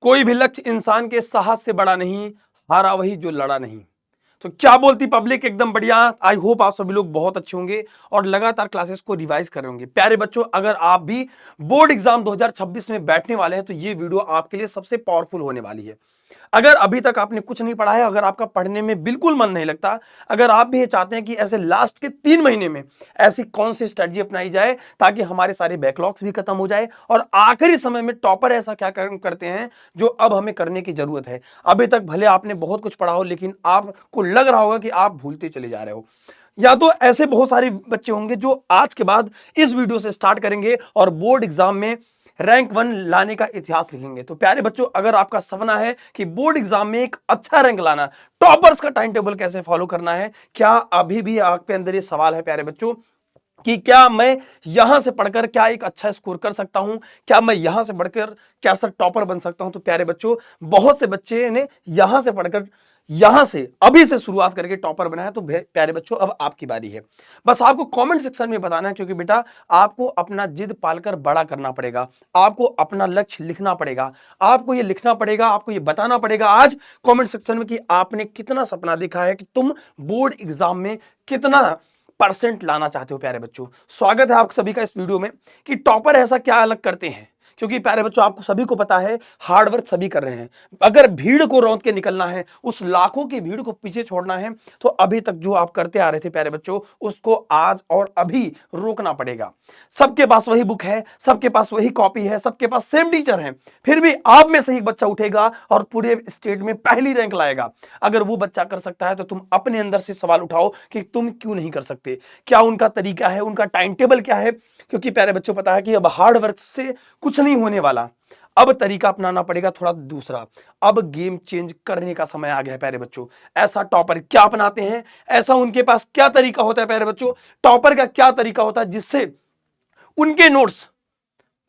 कोई भी लक्ष्य इंसान के साहस से बड़ा नहीं, हारा वही जो लड़ा नहीं। तो क्या बोलती पब्लिक? एकदम बढ़िया। आई होप आप सभी लोग बहुत अच्छे होंगे और लगातार क्लासेस को रिवाइज कर रहे होंगे। प्यारे बच्चों, अगर आप भी बोर्ड एग्जाम 2026 में बैठने वाले हैं तो ये वीडियो आपके लिए सबसे पावरफुल होने वाली है। अगर अभी तक आपने कुछ नहीं पढ़ा है, अगर आपका पढ़ने में बिल्कुल मन नहीं लगता, अगर आप भी ये चाहते हैं कि ऐसे लास्ट के 3 महीने में ऐसी कौन सी स्ट्रेटजी अपनाई जाए ताकि हमारे सारे बैकलॉग्स भी खत्म हो जाए और आखिरी समय में टॉपर ऐसा क्या करते हैं जो अब हमें करने की जरूरत है। अभी तक भले आपने बहुत कुछ पढ़ा हो लेकिन आपको लग रहा होगा कि आप भूलते चले जा रहे हो, या तो ऐसे बहुत सारे बच्चे होंगे जो आज के बाद इस वीडियो से स्टार्ट करेंगे और बोर्ड एग्जाम में रैंक 1 लाने का इतिहास लिखेंगे। तो प्यारे बच्चों, अगर आपका सपना है कि बोर्ड एग्जाम में एक अच्छा रैंक लाना, टॉपर्स का टाइम टेबल कैसे फॉलो करना है, क्या अभी भी आपके अंदर ये सवाल है प्यारे बच्चों कि क्या मैं यहां से पढ़कर क्या एक अच्छा स्कोर कर सकता हूं, क्या मैं यहां से बढ़कर क्या सर टॉपर बन सकता हूं? तो प्यारे बच्चों, बहुत से बच्चे ने यहां से पढ़कर यहां से अभी से शुरुआत करके टॉपर बनाया। तो प्यारे बच्चों, अब आपकी बारी है। बस आपको कमेंट सेक्शन में बताना है, क्योंकि बेटा आपको अपना जिद पालकर बड़ा करना पड़ेगा, आपको अपना लक्ष्य लिखना पड़ेगा, आपको ये लिखना पड़ेगा, आपको ये बताना पड़ेगा आज कमेंट सेक्शन में कि आपने कितना सपना देखा है, कि तुम बोर्ड एग्जाम में कितना परसेंट लाना चाहते हो। प्यारे बच्चों, स्वागत है आप सभी का इस वीडियो में कि टॉपर ऐसा क्या अलग करते हैं। क्योंकि प्यारे बच्चों, आपको सभी को पता है हार्डवर्क सभी कर रहे हैं। अगर भीड़ को रौंद के निकलना है, उस लाखों की भीड़ को पीछे छोड़ना है, तो अभी तक जो आप करते आ रहे थे प्यारे बच्चों, उसको आज और अभी रोकना पड़ेगा। सबके पास वही बुक है, सबके पास वही कॉपी है, सबके पास सेम टीचर है, फिर भी आप में से एक बच्चा उठेगा और पूरे स्टेट में पहली रैंक लाएगा। अगर वो बच्चा कर सकता है तो तुम अपने अंदर से सवाल उठाओ कि तुम क्यों नहीं कर सकते। क्या उनका तरीका है, उनका टाइम टेबल क्या है? क्योंकि प्यारे बच्चों, पता है कि अब हार्ड वर्क से कुछ नहीं होने वाला, अब तरीका अपनाना पड़ेगा थोड़ा दूसरा। अब गेम चेंज करने का समय आ गया है प्यारे बच्चों। ऐसा टॉपर क्या अपनाते हैं, ऐसा उनके पास क्या तरीका होता है प्यारे बच्चों, टॉपर का क्या तरीका होता है जिससे उनके नोट्स,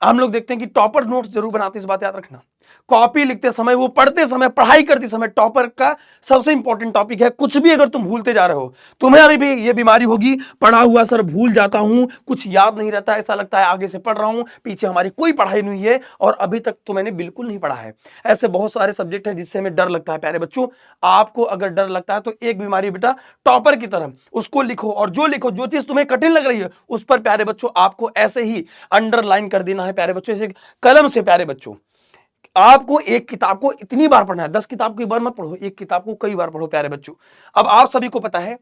हम लोग देखते हैं कि टॉपर नोट्स जरूर बनाते हैं, इस बात याद रखना। कॉपी लिखते समय, वो पढ़ते समय, पढ़ाई करते समय, टॉपर का सबसे इंपॉर्टेंट टॉपिक है कुछ भी अगर तुम भूलते जा रहे हो, तुम्हारी भी ये बीमारी होगी, पढ़ा हुआ सर भूल जाता हूं, कुछ याद नहीं रहता, ऐसा लगता है आगे से पढ़ रहा हूं, पीछे हमारी कोई पढ़ाई नहीं है और अभी तक तो मैंने बिल्कुल नहीं पढ़ा है। ऐसे बहुत सारे सब्जेक्ट हैं जिससे हमें डर लगता है प्यारे बच्चों। आपको अगर डर लगता है तो एक बीमारी बेटा टॉपर की तरह उसको लिखो, और जो लिखो, जो चीज तुम्हें कठिन लग रही है उस पर प्यारे बच्चों आपको ऐसे ही अंडरलाइन कर देना है प्यारे बच्चों, ऐसे कलम से। प्यारे बच्चों, आपको एक किताब को इतनी बार पढ़ना है, 10 किताब को एक बार मत पढ़ो, एक किताब को कई बार पढ़ो प्यारे बच्चों। अब आप सभी को पता है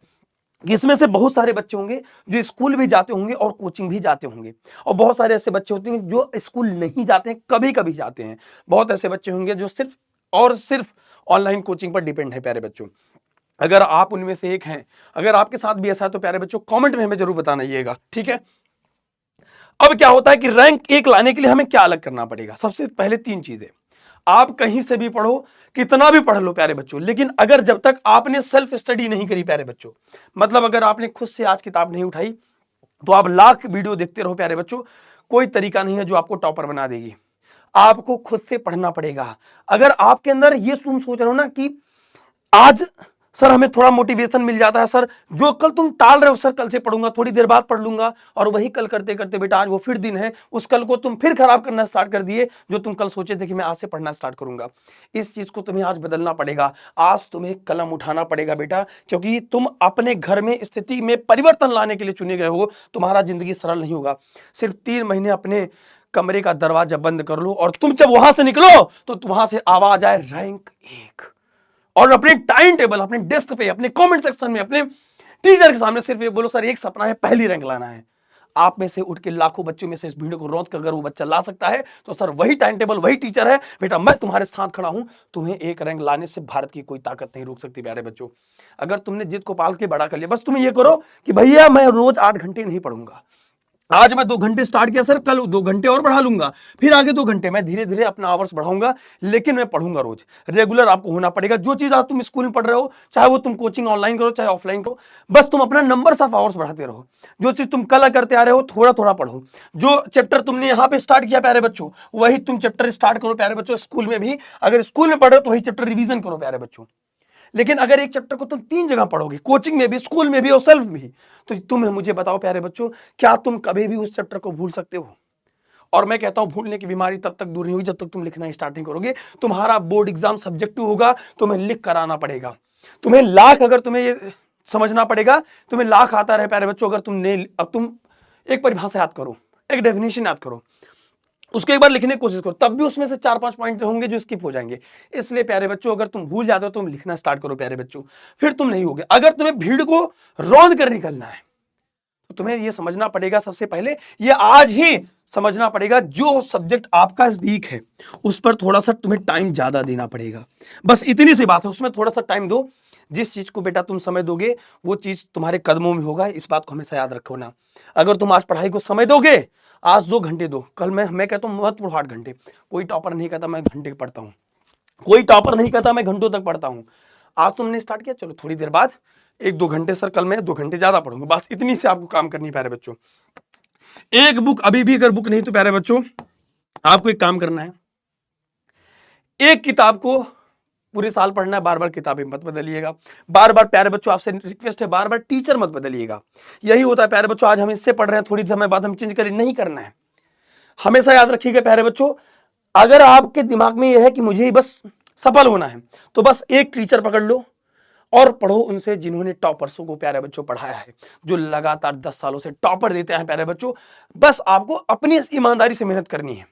कि इसमें से बहुत सारे बच्चे होंगे जो स्कूल भी जाते होंगे और कोचिंग भी जाते होंगे, और बहुत सारे ऐसे बच्चे होते हैं जो स्कूल नहीं जाते हैं, कभी कभी जाते हैं। बहुत ऐसे बच्चे होंगे जो सिर्फ और सिर्फ ऑनलाइन कोचिंग पर डिपेंड है प्यारे बच्चों। अगर आप उनमें से एक हैं, अगर आपके साथ भी ऐसा है तो प्यारे बच्चों कमेंट में हमें जरूर बताइएगा, ठीक है? अब क्या होता है कि रैंक 1 लाने के लिए हमें क्या अलग करना पड़ेगा? सबसे पहले 3 चीजें। आप कहीं से भी पढ़ो, कितना भी पढ़ लो प्यारे बच्चों, लेकिन अगर जब तक आपने सेल्फ स्टडी नहीं करी प्यारे बच्चों, मतलब अगर आपने खुद से आज किताब नहीं उठाई, तो आप लाख वीडियो देखते रहो प्यारे बच्चों, कोई तरीका नहीं है जो आपको टॉपर बना देगी। आपको खुद से पढ़ना पड़ेगा। अगर आपके अंदर ये तुम सोच रहे हो ना कि आज सर हमें थोड़ा मोटिवेशन मिल जाता है, सर जो कल तुम टाल रहे हो, सर कल से पढ़ूंगा, थोड़ी देर बाद पढ़ लूंगा, और वही कल करते करते बेटा आज वो फिर दिन है, उस कल को तुम फिर खराब करना स्टार्ट कर दिए जो तुम कल सोचे थे कि मैं आज से पढ़ना स्टार्ट करूंगा। इस चीज को तुम्हें आज बदलना पड़ेगा। आज तुम्हें कलम उठाना पड़ेगा बेटा, क्योंकि तुम अपने घर में स्थिति में परिवर्तन लाने के लिए चुने गए हो। तुम्हारा जिंदगी सरल नहीं होगा। सिर्फ 3 महीने अपने कमरे का दरवाजा बंद कर लो, और तुम जब वहां से निकलो तो वहां से आवाज आए रैंक 1, और अपने टाइम टेबल, अपने डेस्क पे, अपने कमेंट सेक्शन में, अपने टीचर के सामने सिर्फ ये बोलो, सर एक सपना है पहली रैंक लाना है। आप में से उठ के लाखों बच्चों में से इस भीड़ को रौंद कर अगर वो बच्चा ला सकता है तो सर वही टाइम टेबल, वही टीचर है बेटा, मैं तुम्हारे साथ खड़ा हूं। तुम्हें एक रैंक लाने से भारत की कोई ताकत नहीं रोक सकती प्यारे बच्चों। अगर तुमने जिद को पाल के बड़ा कर लिया, बस तुम ये करो कि भैया मैं रोज 8 घंटे नहीं पढ़ूंगा, आज मैं 2 घंटे स्टार्ट किया सर, कल 2 घंटे और बढ़ा लूंगा, फिर आगे 2 घंटे, मैं धीरे धीरे अपना आवर्स बढ़ाऊंगा, लेकिन मैं पढ़ूंगा रोज। रेगुलर आपको होना पड़ेगा। जो चीज आज तुम स्कूल में पढ़ रहे हो, चाहे वो तुम कोचिंग ऑनलाइन करो चाहे ऑफलाइन करो, बस तुम अपना नंबर ऑफ आवर्स बढ़ाते रहो। जो चीज तुम कल करते आ रहे हो थोड़ा थोड़ा पढ़ो। जो चैप्टर तुमने यहाँ पे स्टार्ट किया प्यारे बच्चों, वही तुम चैप्टर स्टार्ट करो प्यारे बच्चों। स्कूल में भी अगर स्कूल में पढ़ रहे हो तो वही चैप्टर रिवीजन करो प्यारे बच्चों। लेकिन अगर एक चैप्टर को तुम 3 जगह पढ़ोगे, कोचिंग में भी, स्कूल में भी और सेल्फ भी, तो तुम मुझे बताओ प्यारे बच्चों, क्या तुम कभी भी उस चैप्टर को भूल सकते हो? और मैं कहता हूं भूलने की बीमारी तब तक दूर नहीं होगी जब तक तुम लिखना स्टार्ट नहीं करोगे। तुम्हारा बोर्ड एग्जाम सब्जेक्टिव होगा, तुम्हें लिख कर आना पड़ेगा। तुम्हें लाख, अगर तुम्हें ये समझना पड़ेगा, तुम्हें लाख आता रहे प्यारे बच्चों, अगर तुम एक परिभाषा याद करो, एक डेफिनेशन याद करो, उसको एक बार लिखने की कोशिश करो, तब भी उसमें से 4-5 पॉइंट होंगे जो स्किप हो जाएंगे। इसलिए प्यारे बच्चों, अगर तुम भूल जाते हो तुम लिखना स्टार्ट करो प्यारे बच्चों, फिर तुम नहीं होगे। अगर तुम्हें भीड़ को रौंद कर निकलना है तो तुम्हें यह समझना पड़ेगा, सबसे पहले ये आज ही समझना पड़ेगा, जो सब्जेक्ट आपका वीक है उस पर थोड़ा सा तुम्हें टाइम ज्यादा देना पड़ेगा। बस इतनी सी बात है, उसमें थोड़ा सा टाइम दो। जिस चीज को बेटा तुम समय दोगे वो चीज तुम्हारे कदमों में होगा, इस बात को हमेशा याद रखो ना। अगर तुम आज पढ़ाई को समय दोगे, आज 2 घंटे दो, कल मैं कहता हूं मत पढ़ो 8 घंटे। कोई टॉपर नहीं कहता मैं घंटे पढ़ता हूं, कोई टॉपर नहीं कहता मैं घंटों तक पढ़ता हूं। आज तुमने स्टार्ट किया, चलो थोड़ी देर बाद 1-2 घंटे, सर कल मैं 2 घंटे ज्यादा पढ़ूंगा, बस इतनी से आपको काम करनी है प्यारे बच्चों। एक बुक, अभी भी अगर बुक नहीं तो प्यारे बच्चों आपको एक काम करना है, एक किताब को पूरे साल पढ़ना है, बार बार किताबें मत बदलिएगा। बार बार प्यारे बच्चों आपसे रिक्वेस्ट है, बार बार टीचर मत बदलिएगा। यही होता है प्यारे बच्चों, आज हम इससे पढ़ रहे हैं, थोड़ी समय बाद हम चेंज करें, नहीं करना है। हमेशा याद रखिएगा प्यारे बच्चों, अगर आपके दिमाग में यह है कि मुझे बस सफल होना है, तो बस एक टीचर पकड़ लो और पढ़ो उनसे जिन्होंने टॉपर्सों को प्यारे बच्चों पढ़ाया है, जो लगातार 10 सालों से टॉपर देते हैं प्यारे बच्चों। बस आपको अपनी ईमानदारी से मेहनत करनी है।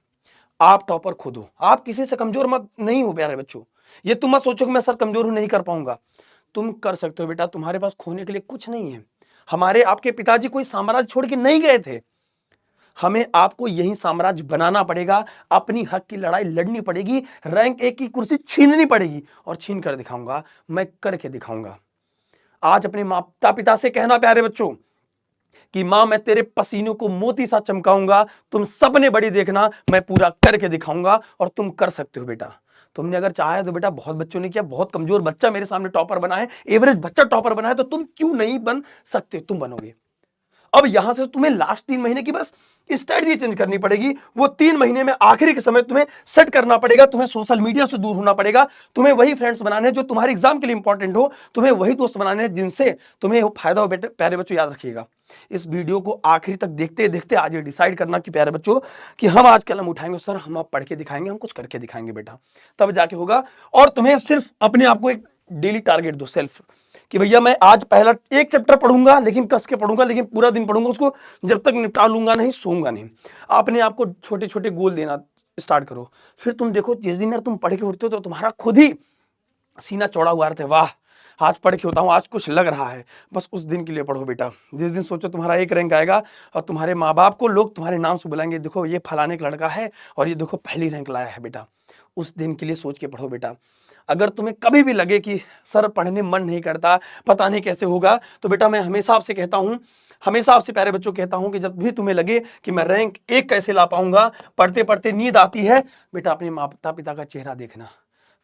आप टॉपर खुद हो, आप किसी से कमजोर मत नहीं हो प्यारे बच्चों। ये तुम मत सोचो कि मैं सर कमजोर हूं, नहीं कर पाऊंगा। तुम कर सकते हो बेटा, तुम्हारे पास खोने के लिए कुछ नहीं है। हमारे आपके पिताजी कोई साम्राज्य छोड़ के नहीं गए थे, हमें आपको यही साम्राज्य बनाना पड़ेगा। अपनी हक की लड़ाई लड़नी पड़ेगी, रैंक 1 की कुर्सी छीननी पड़ेगी, और छीन कर दिखाऊंगा, मैं करके दिखाऊंगा। आज अपने माता पिता से कहना प्यारे बच्चों कि मां मैं तेरे पसीनों को मोती सा चमकाऊंगा, तुम सपने बड़ी देखना, मैं पूरा करके दिखाऊंगा। और तुम कर सकते हो बेटा। तुमने अगर चाहा है तो बेटा, बहुत बच्चों ने किया, बहुत कमजोर बच्चा मेरे सामने टॉपर बना है, एवरेज बच्चा टॉपर बना है, तो तुम क्यों नहीं बन सकते? तुम बनोगे। अब यहां से तुम्हें लास्ट 3 महीने की बस स्ट्रेटजी चेंज करनी पड़ेगी। वो 3 महीने में आखिरी के समय तुम्हें सेट करना पड़ेगा, तुम्हें सोशल मीडिया से दूर होना पड़ेगा, तुम्हें वही फ्रेंड्स बनाने हैं जो तुम्हारे एग्जाम के लिए इंपॉर्टेंट हो, तुम्हें वही दोस्त बनाने हैं जिनसे तुम्हें वो फायदा हो। बेटे प्यारे बच्चों याद रखिएगा, इस वीडियो को आखिरी तक देखते देखते आज ये डिसाइड करना कि प्यारे बच्चों कि हम आज कलम उठाएंगे, सर हम आप पढ़ के दिखाएंगे, हम कुछ करके दिखाएंगे बेटा, तब जाके होगा। और तुम्हें सिर्फ अपने आप को एक डेली टारगेट दो, सेल्फ, कि भैया मैं आज पहला एक चैप्टर पढ़ूंगा, लेकिन कस के पढ़ूंगा, लेकिन पूरा दिन पढ़ूंगा, उसको जब तक निपटा लूंगा नहीं, सोऊंगा नहीं। अपने आप को छोटे छोटे गोल देना स्टार्ट करो। फिर तुम देखो, जिस दिन यार तुम पढ़ के उठते हो तो तुम्हारा खुद ही सीना चौड़ा हुआ रहता है, वाह आज पढ़ के होता हूँ, आज कुछ लग रहा है। बस उस दिन के लिए पढ़ो बेटा। जिस दिन सोचो तुम्हारा 1 रैंक आएगा और तुम्हारे माँ बाप को लोग तुम्हारे नाम से बुलाएंगे, देखो ये फलाने का लड़का है और ये देखो पहली रैंक लाया है बेटा, उस दिन के लिए सोच के पढ़ो बेटा। अगर तुम्हें कभी भी लगे कि सर पढ़ने मन नहीं करता, पता नहीं कैसे होगा, तो बेटा मैं हमेशा आपसे कहता हूं, हमेशा आपसे प्यारे बच्चों कहता हूं कि जब भी तुम्हें लगे कि मैं रैंक 1 कैसे ला पाऊंगा, पढ़ते पढ़ते नींद आती है, बेटा अपने माता पिता का चेहरा देखना,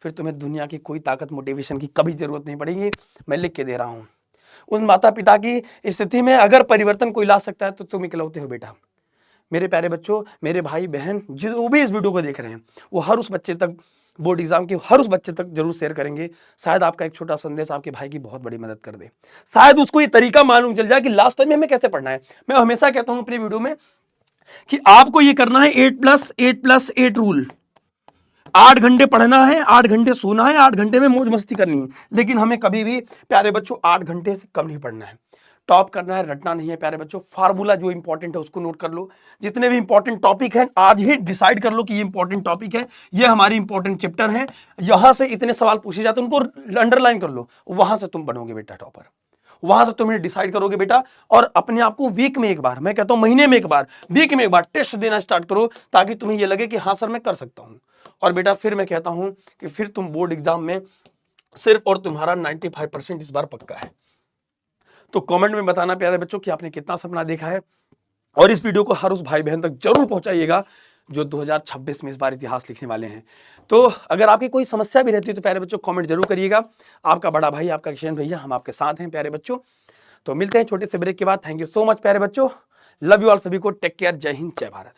फिर तुम्हें दुनिया की कोई ताकत मोटिवेशन की कभी जरूरत नहीं पड़ेगी। मैं लिख के दे रहा हूं, उन माता पिता की स्थिति में अगर परिवर्तन कोई ला सकता है तो तुम इकलौते हो बेटा। मेरे प्यारे बच्चों, मेरे भाई बहन जो भी इस वीडियो को देख रहे हैं, वो हर उस बच्चे तक, बोर्ड एग्जाम के हर उस बच्चे तक जरूर शेयर करेंगे। शायद आपका एक छोटा संदेश आपके भाई की बहुत बड़ी मदद कर दे, शायद उसको ये तरीका मालूम चल जाए कि लास्ट टाइम में हमें कैसे पढ़ना है। मैं हमेशा कहता हूं अपनी वीडियो में कि आपको ये करना है 8+8+8 रूल। 8 घंटे पढ़ना है, 8 घंटे सोना है, 8 घंटे में मौज मस्ती करनी है, लेकिन हमें कभी भी प्यारे बच्चों 8 घंटे से कम नहीं पढ़ना है। टॉप करना है, रटना नहीं है प्यारे बच्चों। फार्मूला जो इंपॉर्टेंट है उसको नोट कर लो, जितने भी इंपॉर्टेंट टॉपिक हैं आज ही डिसाइड कर लो कि ये इंपॉर्टेंट टॉपिक है, ये हमारी इंपॉर्टेंट चैप्टर है, यहां से इतने सवाल पूछे जाते हैं उनको अंडरलाइन कर लो, वहां से तुम बनोगे बेटा टॉपर, वहां से तुम डिसाइड करोगे बेटा। और अपने आप को वीक में एक बार, मैं कहता हूं महीने में एक बार, वीक में एक बार टेस्ट देना स्टार्ट करो, ताकि तुम्हें यह लगे कि हाँ सर मैं कर सकता हूं। और बेटा फिर मैं कहता हूं कि फिर तुम बोर्ड एग्जाम में सिर्फ और तुम्हारा 95% इस बार पक्का है। तो कमेंट में बताना प्यारे बच्चों कि आपने कितना सपना देखा है, और इस वीडियो को हर उस भाई बहन तक जरूर पहुंचाइएगा जो 2026 में इस बार इतिहास लिखने वाले हैं। तो अगर आपकी कोई समस्या भी रहती है तो प्यारे बच्चों कमेंट जरूर करिएगा। आपका बड़ा भाई, आपका किशन भैया, हम आपके साथ हैं प्यारे बच्चों। तो मिलते हैं छोटे से ब्रेक के बाद। थैंक यू सो मच प्यारे बच्चों, लव यू ऑल, सभी को टेक केयर, जय हिंद, जय भारत।